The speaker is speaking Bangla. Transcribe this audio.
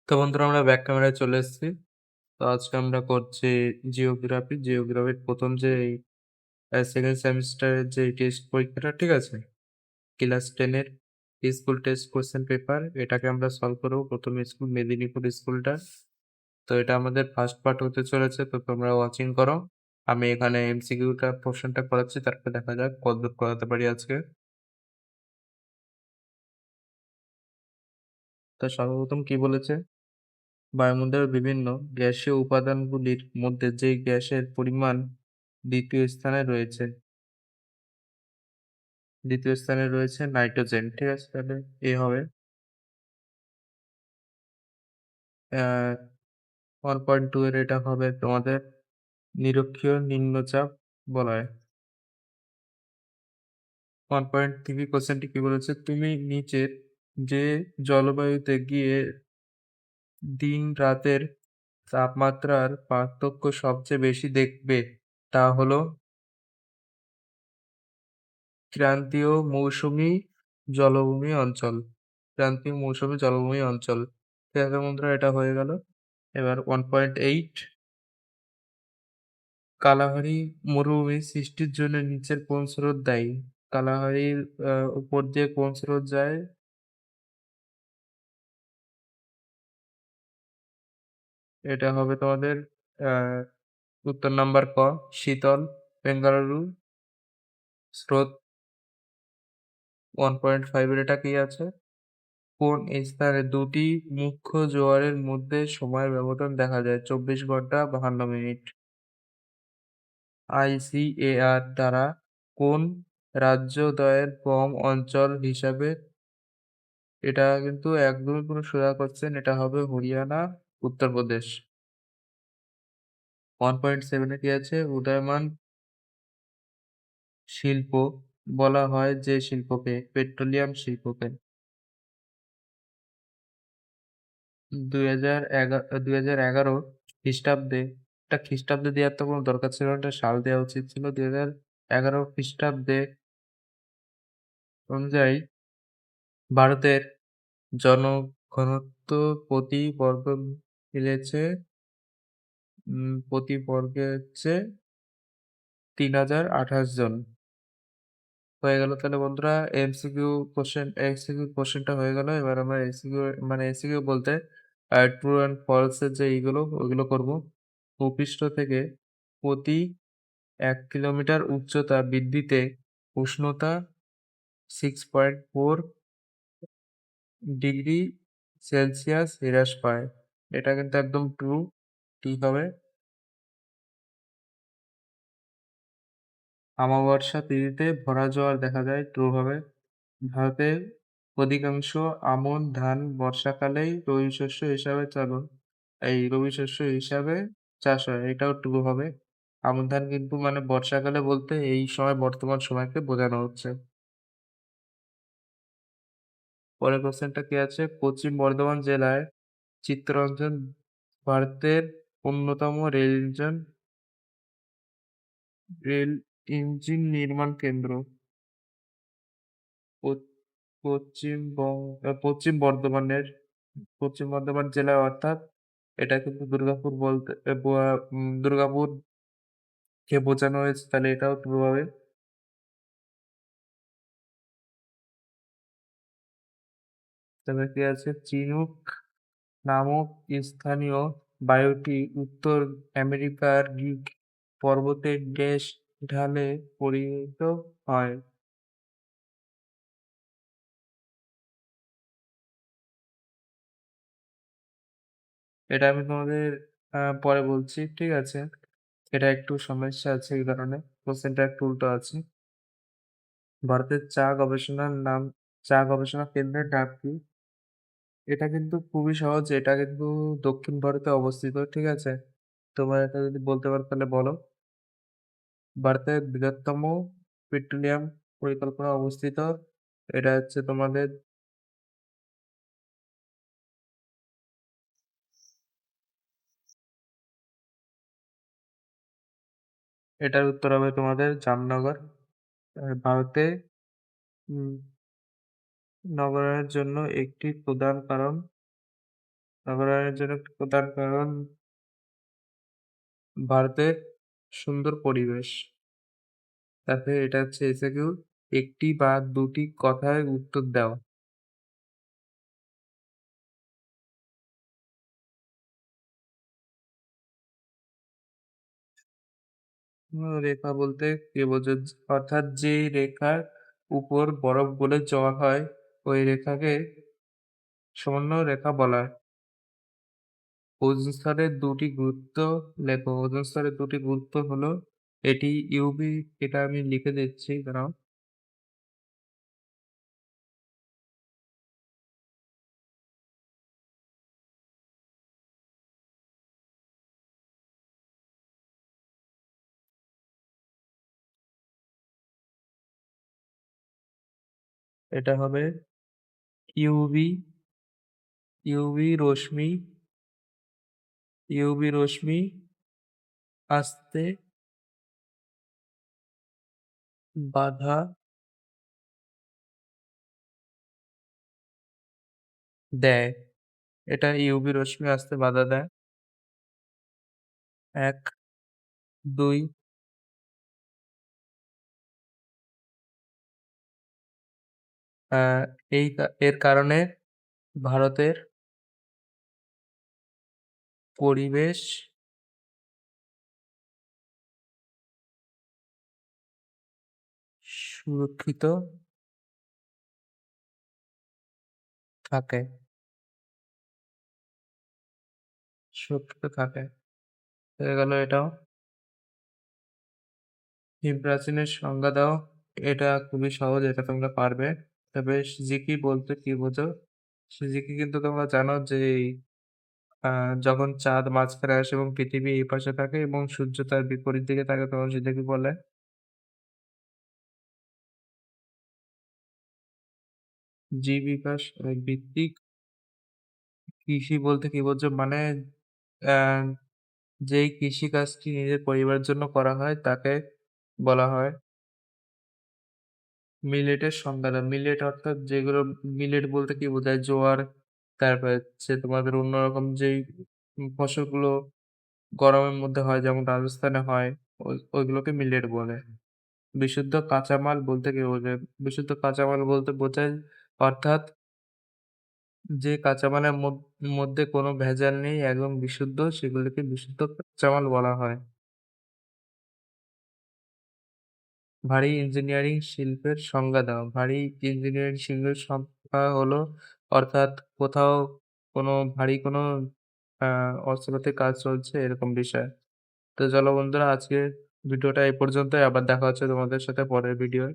তো বন্ধুরা আমরা ব্যাক ক্যামেরায় চলে এসেছি। তো আজকে আমরা করছি জিওগ্রাফি। জিওগ্রাফির ১ম যেই সেকেন্ড সেমিস্টারের যে টেস্ট পরীক্ষাটা, ঠিক আছে? ক্লাস 10 এর স্কুল টেস্ট কোয়েশ্চেন পেপার, এটাকে আমরা সলভ করব। ১ম স্কুল মেদিনীপুর স্কুলটা। তো এটা আমাদের ফার্স্ট পার্ট হতে চলেছে। তো তোমরা ওয়াচিং করো। আমি এখানে এমসিকিউটা পোরশনটা করাচ্ছি, তারপর দেখা যাক কতদূর করাতে পারি আজকে। তো সর্বপ্রথম কি বলেছে? বায়ুমণ্ডলের বিভিন্ন গ্যাসীয় উপাদানগুলির মধ্যে যে গ্যাসের পরিমাণ দ্বিতীয় স্থানে রয়েছে নাইট্রোজেন। ঠিক আছে? তাহলে এ হবে। 1.2 এর এটা হবে তোমাদের নিরক্ষীয় নিম্নচাপ বলয়। 1.3 কোশ্চেনটি কি বলেছে? তুমি নিচের যে জলবায়ুতে গিয়ে দিন রাতের তাপমাত্রার পার্থক্য সবচেয়ে বেশি দেখবে তা হলো ক্রান্তীয় মৌসুমী জলভূমি অঞ্চল। ক্রান্তীয় মৌসুমী জলভূমি অঞ্চল। ঠিক আছে বন্ধুরা, এটা হয়ে গেল। এবার 1.8, কালাহারি মরুভূমি সৃষ্টির জন্য নিচের কোন স্রোত দায়ী? কালাহারির উপর দিয়ে কোন স্রোত যায়? এটা হবে তোমাদের আহ উত্তর নাম্বার ক, শীতল বেঙ্গালুরু স্রোত। 1.5 এর এটা কি আছে? কোন স্থানে দুটি মুখ্য জোয়ারের মধ্যে সময়ের ব্যবধান দেখা যায় 24 ঘন্টা 52 মিনিট? আইসিএআর দ্বারা কোন রাজ্যোদয়ের কম অঞ্চল হিসাবে? এটা কিন্তু একদমই পুরো সোজা কোশ্চেন, এটা হবে হরিয়ানা, উত্তরপ্রদেশ। 1.7 এ কি আছে? উদীয়মান শিল্প বলা হয় যে শিল্পকে? পেট্রোলিয়াম শিল্পকে। 2011 খ্রিস্টাব্দে, এটা খ্রিস্টাব্দে দেওয়ার তো কোনো দরকার ছিল না, এটা সাল দেওয়া উচিত ছিল। 2011 খ্রিস্টাব্দে অনুযায়ী ভারতের জনঘনত্ব প্রতি বর্গ মিলেছে প্রতি বর্গে হচ্ছে 3028 জন। হয়ে গেল তাহলে বন্ধুরা এমসিকিউ কোশ্চেনটা হয়ে গেল। এবার আমরা এমসিকিউ মানে এমসিকিউ বলতে ট্রু অ্যান্ড ফলস এর যে এইগুলো ওইগুলো করব। ভূপৃষ্ঠ থেকে প্রতি 1 কিলোমিটার উচ্চতা বৃদ্ধিতে উষ্ণতা 6.4 ডিগ্রি সেলসিয়াস হ্রাস পায়। এটা কিন্তু একদম ট্রু। ঠিক হবে। আমাবস্যা তিথিতে ভরা জোয়ার দেখা যায়। ট্রু হবে। ভারতের অধিকাংশ আমন ধান বর্ষাকালেই রবি শস্য হিসাবে রবি শস্য হিসাবে চাষ হয়। এটাও ট্রু হবে। আমন ধান কিন্তু মানে বর্ষাকালে বলতে এই সময় বর্তমান সময়কে বোঝানো হচ্ছে। পরের কোশ্চেনটা কি আছে? পশ্চিম বর্ধমান জেলায় চিত্তরঞ্জন ভারতের অন্যতম রেল ইঞ্জিন নির্মাণ কেন্দ্র। প- পশ্চিম বর্ধমান জেলায়, অর্থাৎ এটা কিন্তু দুর্গাপুর বলতে দুর্গাপুর কে বোঝানো হয়েছে, তাহলে এটাও ট্রু হবে। তবে কি আছে? চিনুক নামক স্থানীয় বায়ুটি উত্তর আমেরিকার পর্বতের গ্যাস ঢালে পরিণত হয়। এটা আমি তোমাদের পরে বলছি, ঠিক আছে? এটা একটু সমস্যা আছে, এই কারণে কোশ্চেনটা একটু উল্টো আছে। ভারতের চা গবেষণা কেন্দ্রের নাম কি? এটা কিন্তু খুবই সহজ। এটা কিন্তু দক্ষিণ ভারতে অবস্থিত, ঠিক আছে? তোমার এটা যদি বলতে পারো তাহলে বলো। ভারতের বৃহত্তম পেট্রোলিয়াম পরিকল্পনা অবস্থিত। এটা হচ্ছে তোমাদের, এটার উত্তর হবে তোমাদের জামনগর। ভারতে উম, নগরায়নের জন্য একটি প্রধান কারণ নগরায়নের জন্য একটি প্রধান কারণ ভারতের সুন্দর পরিবেশ। তারপরে এটা হচ্ছে এসএকিউ, একটি বা দুটি কথায় উত্তর দাও। রেখা বলতে কি বোঝো? অর্থাৎ যে রেখার উপর বরফ গলে জমা হয়, ওই রেখাকে সমন্বয় রেখা বলা হয়। ওজোন স্তরের ২ টি গুরুত্ব লেখো। ওজোন স্তরের ২ টি গুরুত্ব হলো এটি ইউভি, এটা আমি লিখে দিচ্ছি দাঁড়াও। এটা হবে ইউভি, ইউভি রশ্মি, ইউভি রশ্মি আসতে বাধা দেয়। এটা ইউভি রশ্মি আসতে বাধা দেয়। ১, ২ আ এর কারণে ভারতের পরিবেশ সুরক্ষিত থাকে, সুরক্ষিত থাকে। হয়ে গেল এটাও। হিমপ্রাচীনের সংজ্ঞা দাও। এটা খুবই সহজ, এটা তোমরা পারবে। তবে সিজিকি বলতে কি বোঝো? সিজিকি কিন্তু তোমরা জানো যে আ যখন চাঁদ মাঝখানে আসে এবং পৃথিবী এই পাশে থাকে এবং সূর্য তার বিপরীত দিকে থাকে তখন সিজিকি বলে। জীবিকা ভিত্তিক কৃষি বলতে কি বোঝো? মানে অ্যা যেই কৃষিকাজটি নিজের পরিবারের জন্য করা হয় তাকে বলা হয় মিলেটের সংজ্ঞা দাও। মিলেট অর্থাৎ যেগুলো মিলেট বলতে কি বোঝায়? জোয়ার, তারপরে হচ্ছে তোমাদের অন্যরকম যেই ফসলগুলো গরমের মধ্যে হয় যেমন রাজস্থানে হয়, ওইগুলোকে মিলেট বলে। বিশুদ্ধ কাঁচামাল বলতে কি বোঝায়? বিশুদ্ধ কাঁচামাল বলতে বোঝায় অর্থাৎ যে কাঁচামালের মধ্যে কোনো ভেজাল নেই, একদম বিশুদ্ধ, সেগুলোকে বিশুদ্ধ কাঁচামাল বলা হয়। ভারী ইঞ্জিনিয়ারিং শিল্পের সংজ্ঞা দাও। ভারী ইঞ্জিনিয়ারিং শিল্পের সংজ্ঞা হলো অর্থাৎ কোথাও কোনো আ অস্ত্রপাতির কাজ চলছে এরকম বিষয়। তো চলো বন্ধুরা, আজকের ভিডিওটা এই পর্যন্তই। আবার দেখা হচ্ছে তোমাদের সাথে পরের ভিডিওয়।